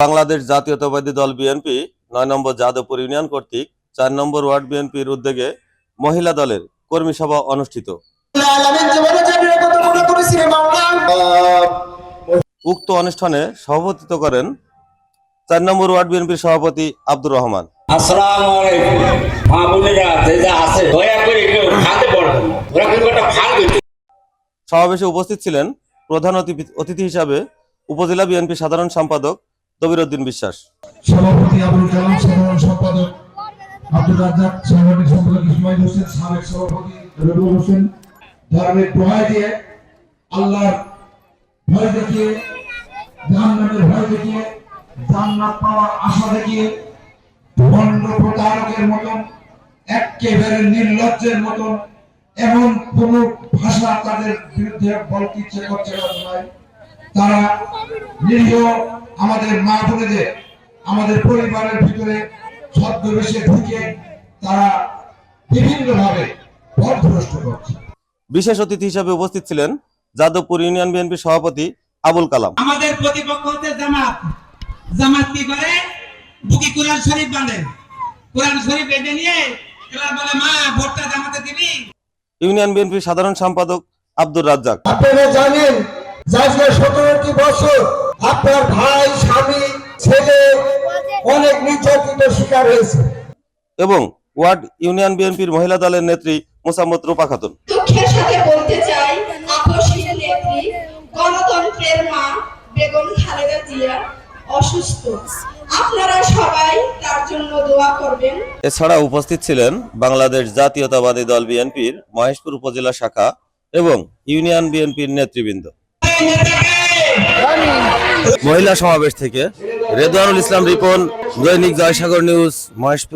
বাংলাদেশ জাতীয়তাবাদী দল বিএনপি ৯ নম্বর যাদবপুর ইউনিয়ন কর্তৃক ৪ নম্বর ওয়ার্ড বিএনপির উদ্যোগে মহিলা দলের কর্মী সভা অনুষ্ঠিত। উক্ত অনুষ্ঠানে সভাপতিত্ব করেন ৪ নম্বর ওয়ার্ড বিএনপির সভাপতি আব্দুর রহমান। আসসালামু আলাইকুম। মা বোনেরা যে আছে দয়া করে কেউ খাতে পড়বেন না, ওরা কিন্তু একটা ফাল দিচ্ছে। সমাবেশে উপস্থিত ছিলেন প্রধান অতিথি হিসাবে উপজেলা বিএনপি সাধারণ সম্পাদক দবির উদ্দিন বিশ্বাস, সভাপতি আবুল কালাম, সাধারণ সম্পাদক আব্দুর রাজ্জাক, সাংগঠনিক সম্পাদক ইসমাইল হোসেন, সাবেক সভাপতি রবিউল হোসেন। ধর্মের দোহাই দিয়ে, আল্লাহর ভয় দেখিয়ে, জাহান্নামের ভয় দেখিয়ে, জান্নাত পাওয়ার আশা দেখিয়ে ভণ্ড প্রতারকের মতন, একেবারে নির্লজ্জের মতন এমন কোন ভাষা তাদের বিরুদ্ধে বলতে ইচ্ছে করছে না। তারা নিরীহ আমাদের মা বোনেদের আমাদের পরিবারের ভিতরে ছদ্মবেশে ঢুকে তারা বিভিন্নভাবে পথভ্রষ্ট করছে। বিশেষ অতিথি হিসেবে উপস্থিত ছিলেন যাদবপুর ইউনিয়ন বিএনপির সভাপতি আবুল কালাম। আমাদের প্রতিপক্ষ হচ্ছে জামাত। জামাত কি করে? বুকি কোরআন শরীফ বাঁধে, কোরআন শরীফ বেঁধে নিয়ে এবার বলে মা ভোটটা জামাতে দিবি। ইউনিয়ন বিএনপির সাধারণ সম্পাদক আব্দুর রাজ্জাক। আপনারা জানেন যে 17টি বছর আপনার ভাই, স্বামী, ছেলে অনেক নির্যাতনের শিকার হয়েছে। এবং ওয়ার্ড ইউনিয়ন বিএনপির মহিলা দলের নেত্রী মোসাম্মত রূপা খাতুন। দুঃখের সাথে বলতে চাই, আপসহীন নেত্রী, গণতন্ত্রের মা বেগম খালেদা জিয়া অসুস্থ। আপনারা সবাই তার জন্য দোয়া করবেন। এছাড়া উপস্থিত ছিলেন বাংলাদেশ জাতীয়তাবাদী দল বিএনপির মহেশপুর উপজেলা শাখা এবং ইউনিয়ন বিএনপির নেতৃবৃন্দ। মহিলা সমাবেশ থেকে রেদওয়ানুল ইসলাম রিপন, দৈনিক জয়সাগর নিউজ, মহেশপুর।